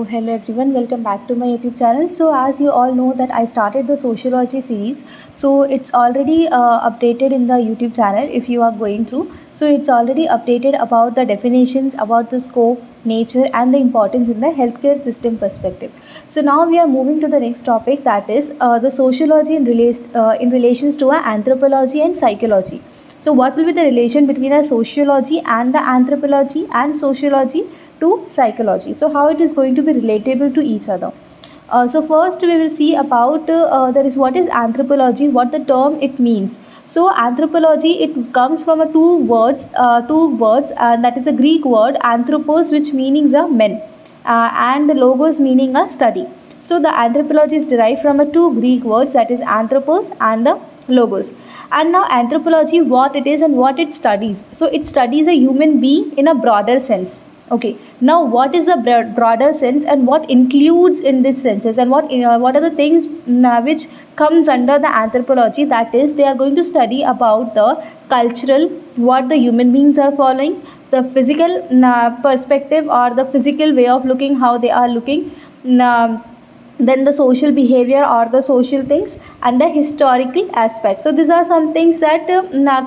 Hello everyone, welcome back to my YouTube channel. So as you all know that I started the sociology series, so it's already updated in the YouTube channel if you are going through. So it's already updated about the definitions, about the scope, nature and the importance in the healthcare system perspective. So now we are moving to the next topic, that is the sociology in relations to anthropology and psychology. So what will be the relation between a sociology and the anthropology and sociology to psychology? So how it is going to be relatable to each other? So first we will see about that is what is anthropology, what the term it means. So anthropology, it comes from a two words, and that is a Greek word anthropos, which meanings are men, and the logos meaning a study. So the anthropology is derived from a two Greek words, that is anthropos and the logos. And now anthropology, what it is and what it studies. So it studies a human being in a broader sense. Okay, now what is the broader sense and what includes in this senses, and what are the things which comes under the anthropology? That is, they are going to study about the cultural, what the human beings are following, the physical perspective or the physical way of looking, how they are looking, then the social behavior or the social things, and the historical aspects. So these are some things that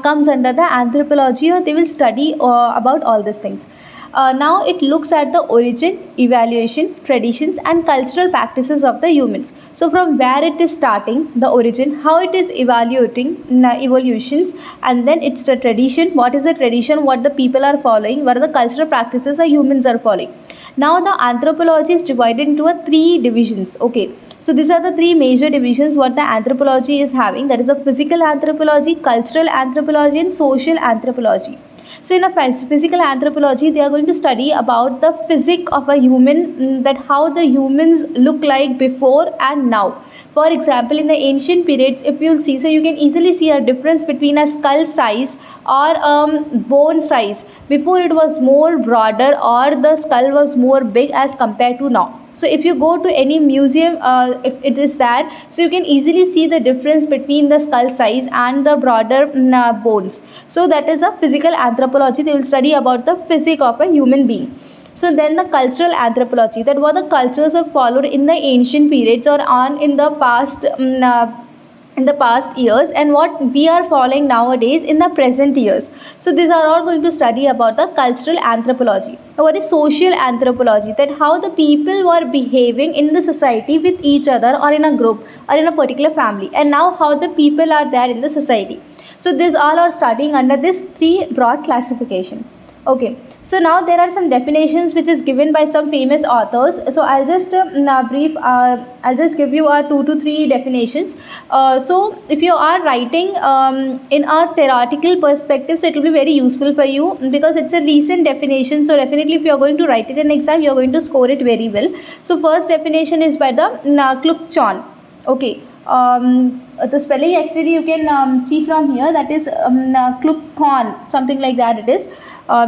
comes under the anthropology, or they will study about all these things. Now it looks at the origin, evaluation, traditions and cultural practices of the humans. So from where it is starting, the origin, how it is evaluating evolutions, and then it's the tradition, what is the tradition, what the people are following, what are the cultural practices the humans are following. Now the anthropology is divided into three divisions. Okay, so these are the three major divisions what the anthropology is having, that is a physical anthropology, cultural anthropology and social anthropology. So in a physical anthropology, they are going to study about the physique of a human, that how the humans look like before and now. For example, in the ancient periods, if you'll see, so you can easily see a difference between a skull size or bone size. Before it was more broader, or the skull was more big as compared to now. So if you go to any museum, if it is there, so you can easily see the difference between the skull size and the broader bones. So that is a physical anthropology. They will study about the physique of a human being. So then the cultural anthropology, that what the cultures have followed in the ancient periods or on in the past years, and what we are following nowadays in the present years. So these are all going to study about the cultural anthropology. Now what is social anthropology? That how the people were behaving in the society with each other, or in a group, or in a particular family, and now how the people are there in the society. So these all are studying under this three broad classification. Okay, so now there are some definitions which is given by some famous authors. So I'll just I'll just give you 2 to 3 definitions. So if you are writing in a theoretical perspective, so it will be very useful for you, because it's a recent definition. So definitely if you are going to write it in exam, you are going to score it very well. So first definition is by the Klukchon. Okay, the spelling actually you can see from here, that is Klukchon, something like that it is.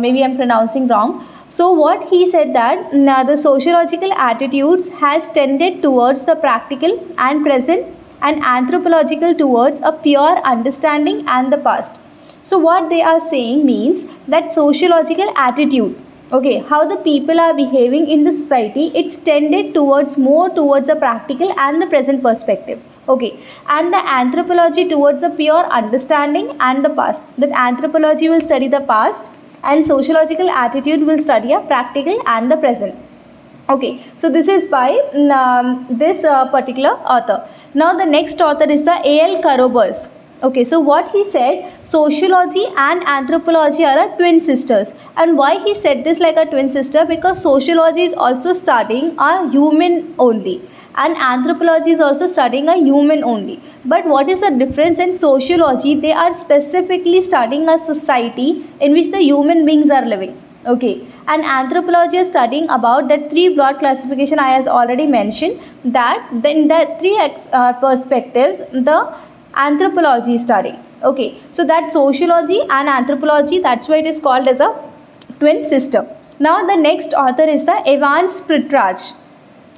Maybe I'm pronouncing wrong. So what he said, that the sociological attitudes has tended towards the practical and present, and anthropological towards a pure understanding and the past. So what they are saying means that sociological attitude, okay, how the people are behaving in the society, it's tended towards more towards the practical and the present perspective. Okay, and the anthropology towards a pure understanding and the past. That anthropology will study the past, and sociological attitude will study a practical and the present. Okay, so this is by this particular author. Now the next author is the A.L. Carobers. Okay, so what he said, sociology and anthropology are a twin sisters. And why he said this like a twin sister? Because sociology is also studying a human only, and anthropology is also studying a human only. But what is the difference? In sociology, they are specifically studying a society in which the human beings are living. Okay, and anthropology is studying about that three broad classification I has already mentioned, that in the three perspectives the anthropology is studying. Okay, so that sociology and anthropology, that's why it is called as a twin sister. Now the next author is the Evans Pritchard.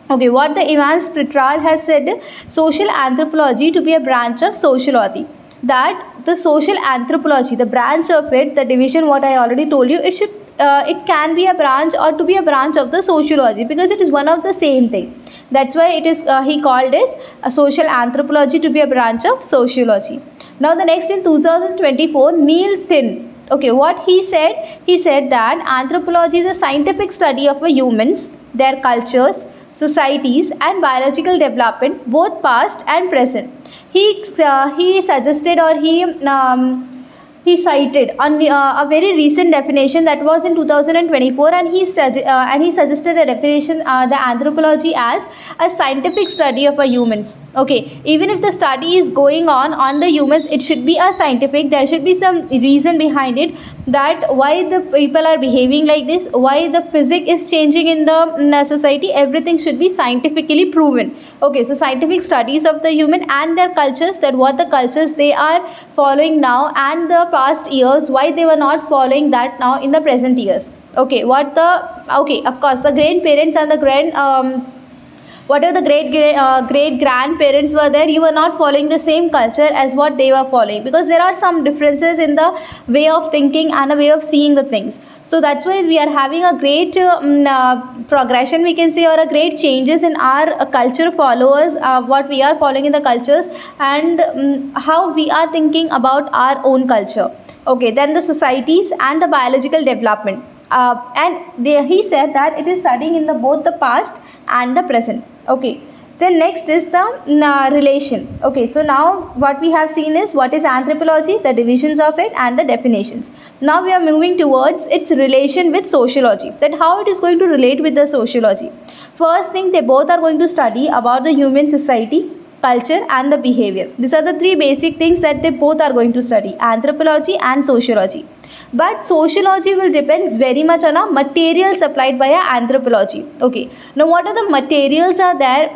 Okay, what the Evans Pritchard has said, social anthropology to be a branch of sociology. That the social anthropology, the branch of it, the division what I already told you, it should it can be a branch or to be a branch of the sociology, because it is one of the same thing. That's why it is he called it a social anthropology to be a branch of sociology. Now the next, in 2024, Neil Thin, okay, what he said that anthropology is a scientific study of a humans, their cultures, societies and biological development, both past and present. He suggested, or he cited a very recent definition that was in 2024, and he suggested a definition, the anthropology as a scientific study of a humans. Okay, even if the study is going on the humans, it should be a scientific. There should be some reason behind it, that why the people are behaving like this, why the physics is changing in the society. Everything should be scientifically proven. Okay, so scientific studies of the human and their cultures, that what the cultures they are following now and the past years, why they were not following that now in the present years. Okay, of course the grandparents and the great grandparents were there, you were not following the same culture as what they were following, because there are some differences in the way of thinking and a way of seeing the things. So that's why we are having a great progression, we can say, or a great changes in our culture followers, what we are following in the cultures, and how we are thinking about our own culture. Okay, then the societies and the biological development, he said that it is studying in the both the past and the present. Okay, then next is the relation. Okay, so now what we have seen is what is anthropology, the divisions of it and the definitions. Now we are moving towards its relation with sociology, that how it is going to relate with the sociology. First thing, they both are going to study about the human society, culture and the behavior. These are the three basic things that they both are going to study, anthropology and sociology. But sociology will depends very much on a material supplied by anthropology. Okay, now what are the materials are there?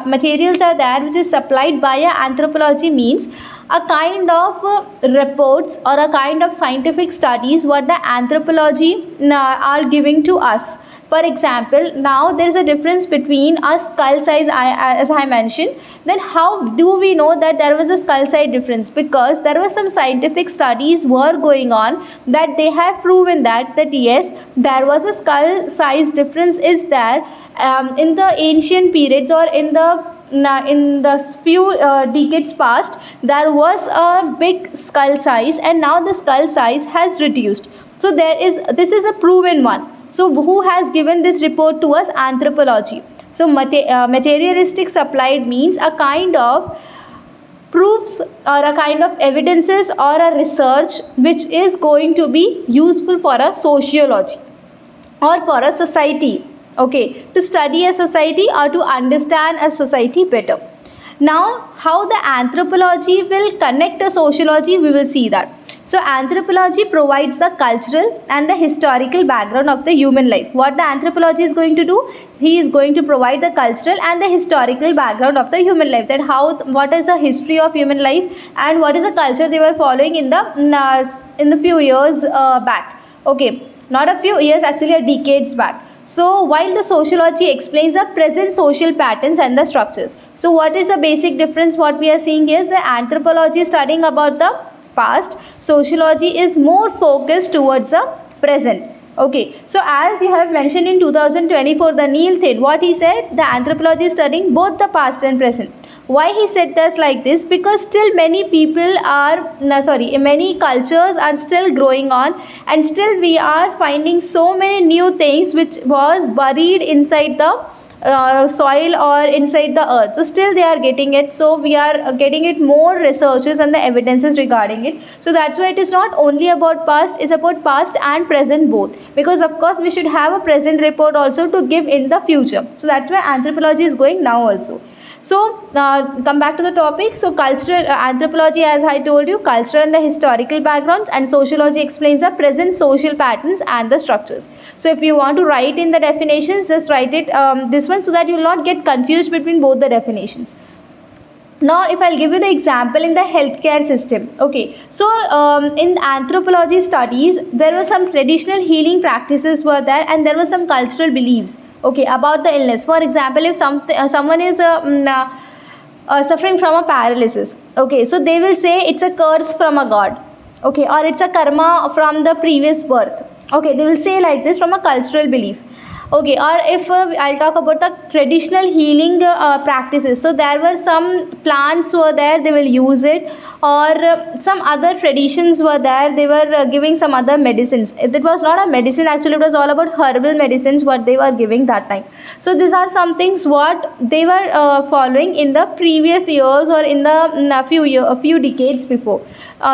Materials are there which is supplied by anthropology, means a kind of reports or a kind of scientific studies what the anthropology are giving to us. For example, now there is a difference between a skull size, as I mentioned. Then how do we know that there was a skull size difference? Because there were some scientific studies were going on, that they have proven that yes, there was a skull size difference is there in the ancient periods, or in the few decades past, there was a big skull size, and now the skull size has reduced. So this is a proven one. So who has given this report to us? Anthropology. So materialistic supplied means a kind of proofs or a kind of evidences or a research which is going to be useful for a sociology or for a society. Okay, to study a society or to understand a society better. Now, how the anthropology will connect to sociology, we will see that. So, anthropology provides the cultural and the historical background of the human life. What the anthropology is going to do? He is going to provide the cultural and the historical background of the human life. That what is the history of human life and what is the culture they were following in the few years back. Okay, not a few years, actually a decades back. So while the sociology explains the present social patterns and the structures. So what is the basic difference? What we are seeing is the anthropology is studying about the past. Sociology is more focused towards the present. Okay, so as you have mentioned in 2024, the Neil Thin, what he said, the anthropology is studying both the past and present. Why he said this like this? Because still many cultures are still growing on, and still we are finding so many new things which was buried inside the soil or inside the earth. So still they are getting it. So we are getting it more researches and the evidences regarding it. So that's why it is not only about past, it's about past and present both. Because of course we should have a present report also to give in the future. So that's why anthropology is going now also. So come back to the topic. So cultural anthropology, as I told you, cultural and the historical backgrounds, and sociology explains the present social patterns and the structures. So if you want to write in the definitions, just write it this one, so that you will not get confused between both the definitions. Now if I'll give you the example in the healthcare system. Okay, so in anthropology studies, there were some traditional healing practices were there, and there were some cultural beliefs, okay, about the illness. For example, if someone is suffering from a paralysis, okay, so they will say it's a curse from a god, okay, or it's a karma from the previous birth. Okay, they will say like this, from a cultural belief. Okay, or if I'll talk about the traditional healing practices, so there were some plants were there, they will use it, or some other traditions were there, they were giving some other medicines. It was not a medicine, actually it was all about herbal medicines what they were giving that time. So these are some things what they were following in the previous years, or in the a few decades before.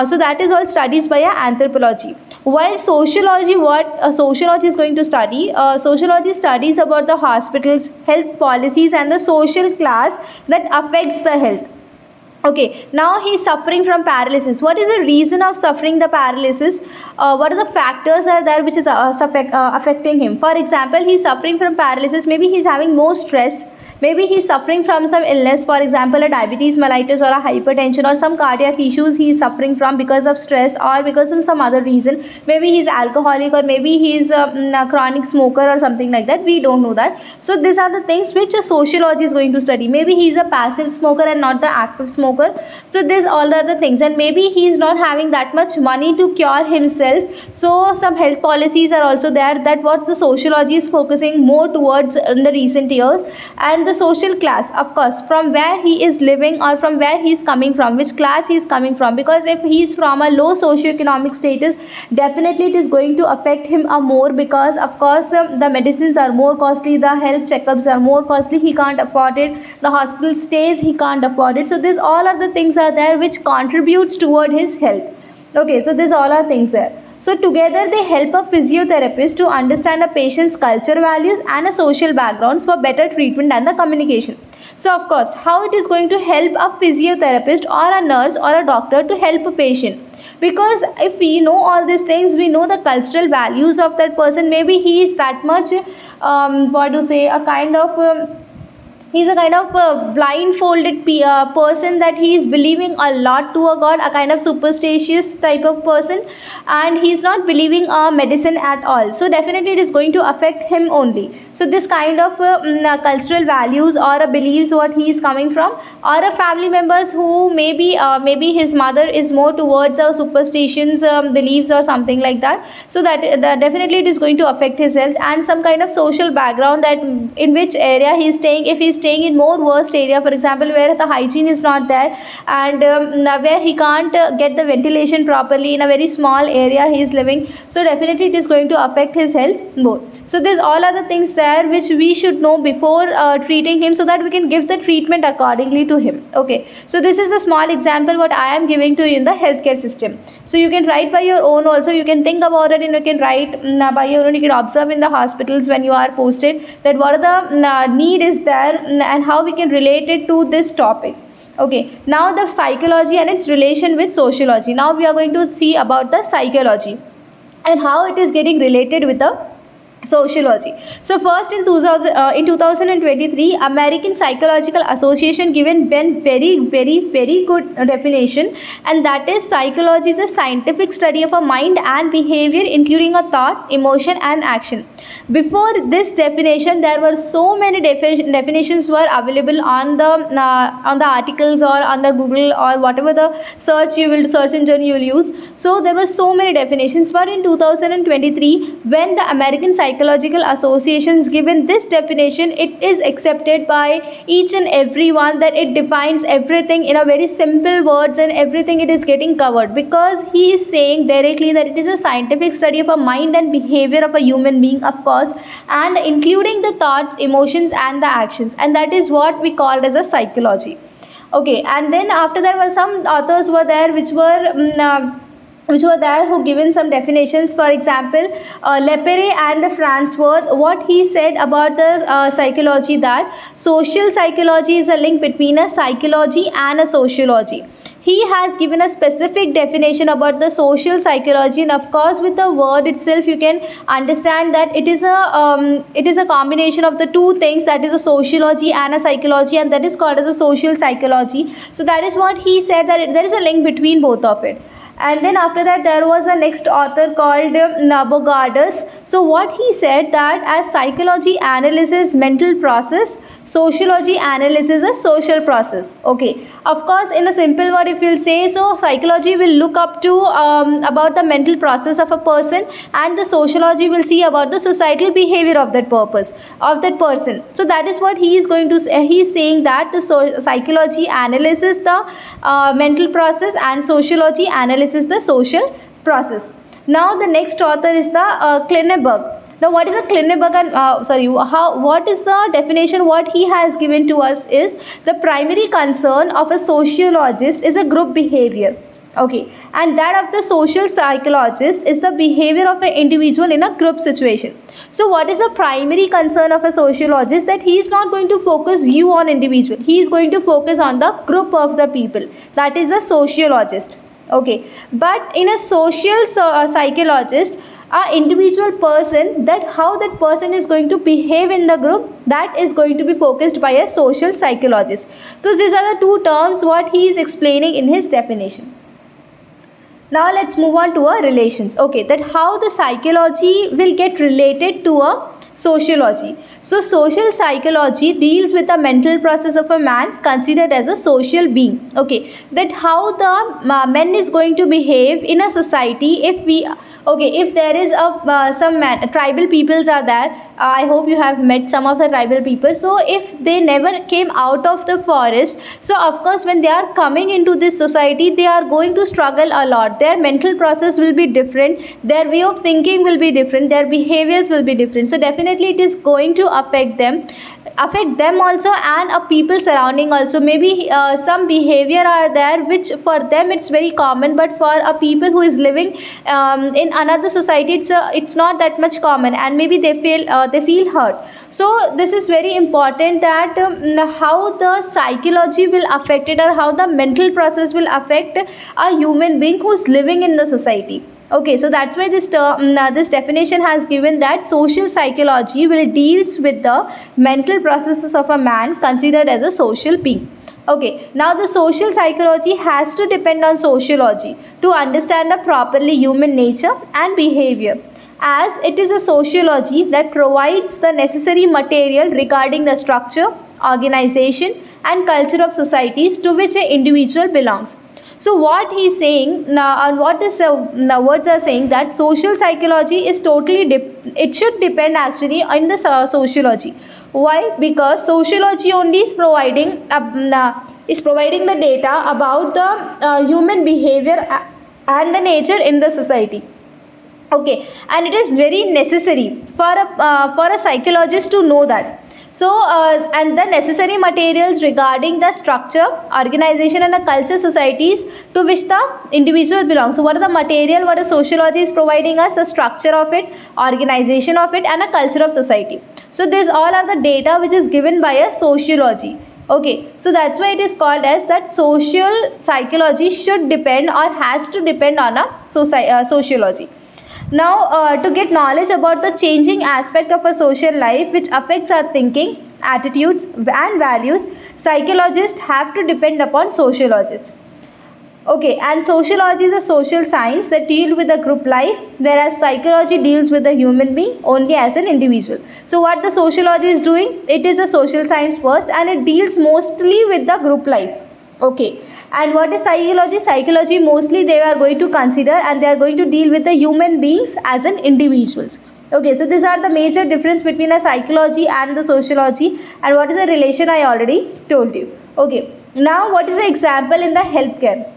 So that is all studies by anthropology. While sociology, what sociology is going to study, sociology studies about the hospitals, health policies, and the social class that affects the health. Okay, now he's suffering from paralysis. What is the reason of suffering the paralysis? What are the factors are there which is affecting him? For example, he's suffering from paralysis. Maybe he's having more stress. Maybe he's suffering from some illness, for example, a diabetes mellitus, or a hypertension, or some cardiac issues he's suffering from because of stress, or because of some other reason. Maybe he's alcoholic, or maybe he's a chronic smoker or something like that. We don't know that. So these are the things which a sociology is going to study. Maybe he's a passive smoker and not the active smoker. So these all are the things, and maybe he's not having that much money to cure himself. So some health policies are also there, that what the sociology is focusing more towards in the recent years. And the social class, of course, from where he is living, or from where he is coming from, which class he is coming from. Because if he is from a low socioeconomic status, definitely it is going to affect him more, because of course the medicines are more costly, the health checkups are more costly, he can't afford it, the hospital stays he can't afford it. So this all are the things are there which contributes toward his health. Okay, so these all are things there. So together they help a physiotherapist to understand a patient's culture, values, and a social backgrounds for better treatment and the communication. So of course, how it is going to help a physiotherapist or a nurse or a doctor to help a patient? Because if we know all these things, we know the cultural values of that person. Maybe he is that much what to say, a kind of he's a kind of blindfolded person, that he is believing a lot to a god, a kind of superstitious type of person, and he's not believing medicine at all. So definitely it is going to affect him only. So this kind of cultural values or beliefs what he is coming from, or a family members who maybe his mother is more towards superstitions beliefs or something like that. So that definitely it is going to affect his health. And some kind of social background, that in which area he is staying. If he is staying in more worst area, for example, where the hygiene is not there, and where he can't get the ventilation properly, in a very small area he is living, so definitely it is going to affect his health more. So these all are the things there which we should know before treating him, so that we can give the treatment accordingly to him. Okay, so this is a small example what I am giving to you in the healthcare system. So you can write by your own also, you can think about it, and you can write by your own. You can observe in the hospitals when you are posted, that what are the need is there, and how we can relate it to this topic. Okay, now the psychology and its relation with sociology. Now we are going to see about the psychology and how it is getting related with the sociology. So first, in 2023, American Psychological Association given one very good definition, and that is, psychology is a scientific study of a mind and behavior, including a thought, emotion, and action. Before this definition, there were so many definitions were available on the articles, or on the Google, or whatever the search engine you will use. So there were so many definitions, but in 2023, when the American Psychological Associations given this definition, it is accepted by each and everyone, that it defines everything in a very simple words, and everything it is getting covered, because he is saying directly that it is a scientific study of a mind and behavior of a human being, of course, and including the thoughts, emotions, and the actions, and that is what we called as a psychology. Okay, and then after that were some authors were there which were there who given some definitions. For example, Lepere and the Farnsworth, what he said about the psychology, that social psychology is a link between a psychology and a sociology. He has given a specific definition about the social psychology, and of course with the word itself you can understand that it is a combination of the two things, that is a sociology and a psychology, and that is called as a social psychology. So that is what he said, that there is a link between both of it. And then after that there was a next author called Nabogadus. So what he said that as psychology analyzes mental process, sociology analyzes a social process. Okay, of course, in a simple word if you'll say, so psychology will look up to about the mental process of a person, and the sociology will see about the societal behavior of that purpose of that person. So that is what he is going to say. He is saying that the psychology analyzes the mental process and sociology analyzes the social process. Now the next author is the Klinneberg. Now, what is a Klinneberg and what is the definition? What he has given to us is the primary concern of a sociologist is a group behavior. Okay, and that of the social psychologist is the behavior of an individual in a group situation. So what is the primary concern of a sociologist? That he is not going to focus you on individual, he is going to focus on the group of the people, that is a sociologist. Okay, but in a social psychologist, a individual person, that how that person is going to behave in the group, that is going to be focused by a social psychologist. So these are the two terms what he is explaining in his definition. Now let's move on to our relations. Okay, that how the psychology will get related to a sociology. So social psychology deals with the mental process of a man considered as a social being. Okay, that how the man is going to behave in a society. If there is some tribal peoples are there, I hope you have met some of the tribal people. So if they never came out of the forest, so of course when they are coming into this society, they are going to struggle a lot. Their mental process will be different, their way of thinking will be different, their behaviors will be different. So definitely it is going to affect them also, and a people surrounding also. Maybe some behavior are there which for them it's very common, but for a people who is living in another society, it's not that much common, and maybe they feel hurt. So this is very important that how the psychology will affect it, or how the mental process will affect a human being who is living in the society. Okay, so that's why this definition has given that social psychology will deals with the mental processes of a man considered as a social being. Okay, now the social psychology has to depend on sociology to understand a properly human nature and behavior, as it is a sociology that provides the necessary material regarding the structure, organization and culture of societies to which an individual belongs. So what he is saying now, and what this words are saying, that social psychology is totally it should depend actually on the sociology. Why? Because sociology only is providing the data about the human behavior and the nature in the society. Okay, and it is very necessary for a psychologist to know that. So and the necessary materials regarding the structure, organization and the culture societies to which the individual belongs. So what are the material what a sociology is providing us? The structure of it, organization of it and a culture of society. So these all are the data which is given by a sociology. Okay, so that's why it is called as that social psychology should depend or has to depend on a sociology. Now, to get knowledge about the changing aspect of a social life which affects our thinking, attitudes and values, psychologists have to depend upon sociologists. Okay, and sociology is a social science that deals with the group life, whereas psychology deals with the human being only as an individual. So what the sociology is doing, it is a social science first, and it deals mostly with the group life. Okay, and what is psychology? Psychology mostly they are going to consider and they are going to deal with the human beings as an individuals. Okay, so these are the major difference between a psychology and the sociology, and what is the relation I already told you. Okay, now what is the example in the healthcare?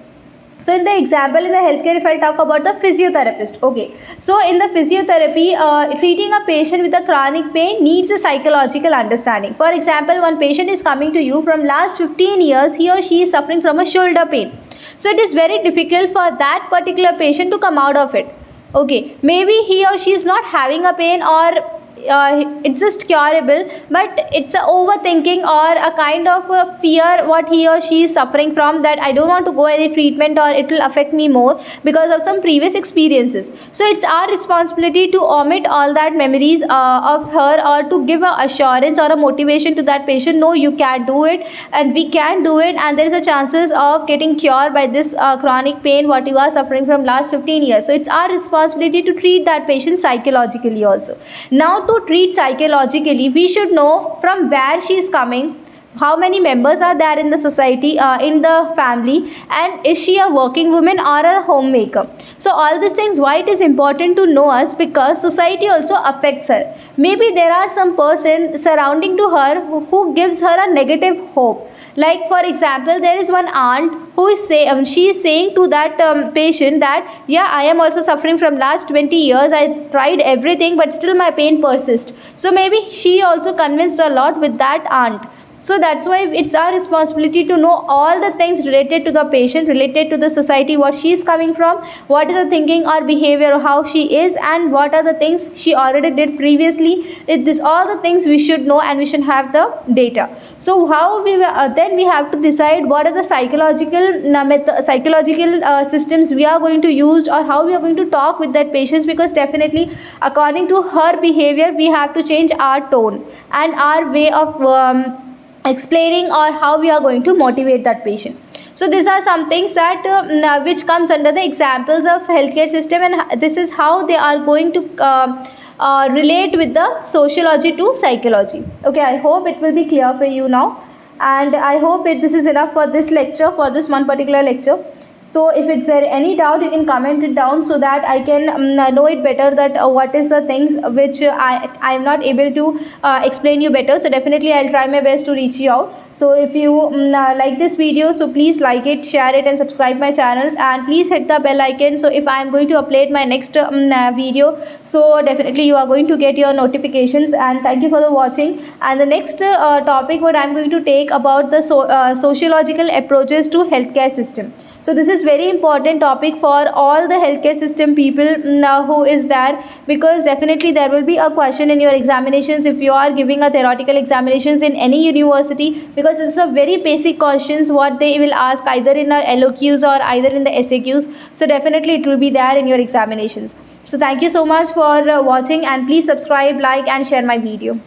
So in the example in the healthcare, if I talk about the physiotherapist, okay. So in the physiotherapy, treating a patient with a chronic pain needs a psychological understanding. For example, one patient is coming to you from last 15 years, he or she is suffering from a shoulder pain. So it is very difficult for that particular patient to come out of it. Okay, maybe he or she is not having a pain, or it's just curable, but it's a overthinking or a kind of a fear what he or she is suffering from, that I don't want to go any treatment or it will affect me more because of some previous experiences. So it's our responsibility to omit all that memories of her, or to give a assurance or a motivation to that patient, no, you can do it and we can do it, and there is a chances of getting cured by this chronic pain what you are suffering from last 15 years. So it's our responsibility to treat that patient psychologically also. Now, to treat psychologically, we should know from where she is coming, how many members are there in the society, in the family, and is she a working woman or a homemaker. So all these things, why it is important to know us, because society also affects her. Maybe there are some person surrounding to her who gives her a negative hope. Like for example, there is one aunt who is she is saying to that patient that, yeah, I am also suffering from last 20 years, I tried everything but still my pain persists. So maybe she also convinced a lot with that aunt. So that's why it's our responsibility to know all the things related to the patient, related to the society, what she is coming from, what is the thinking or behavior, how she is, and what are the things she already did previously. This all the things we should know, and we should have the data. So how then we have to decide what are the psychological systems we are going to use, or how we are going to talk with that patients, because definitely according to her behavior we have to change our tone and our way of explaining, or how we are going to motivate that patient. So these are some things that which comes under the examples of healthcare system, and this is how they are going to relate with the sociology to psychology. Okay, I hope it will be clear for you now, and I hope this is enough for this lecture, for this one particular lecture. So if it's there any doubt, you can comment it down so that I can know it better, that what is the things which I am not able to explain you better. So definitely I'll try my best to reach you out. So if you like this video, so please like it, share it, and subscribe my channels, and please hit the bell icon. So if I am going to upload my next video, so definitely you are going to get your notifications. And thank you for the watching. And the next topic what I am going to take about the sociological approaches to healthcare system. So this is very important topic for all the healthcare system people who is there, because definitely there will be a question in your examinations if you are giving a theoretical examinations in any university, because it's a very basic questions what they will ask either in a LOQs or either in the SAQs. So definitely it will be there in your examinations. So thank you so much for watching, and please subscribe, like, and share my video.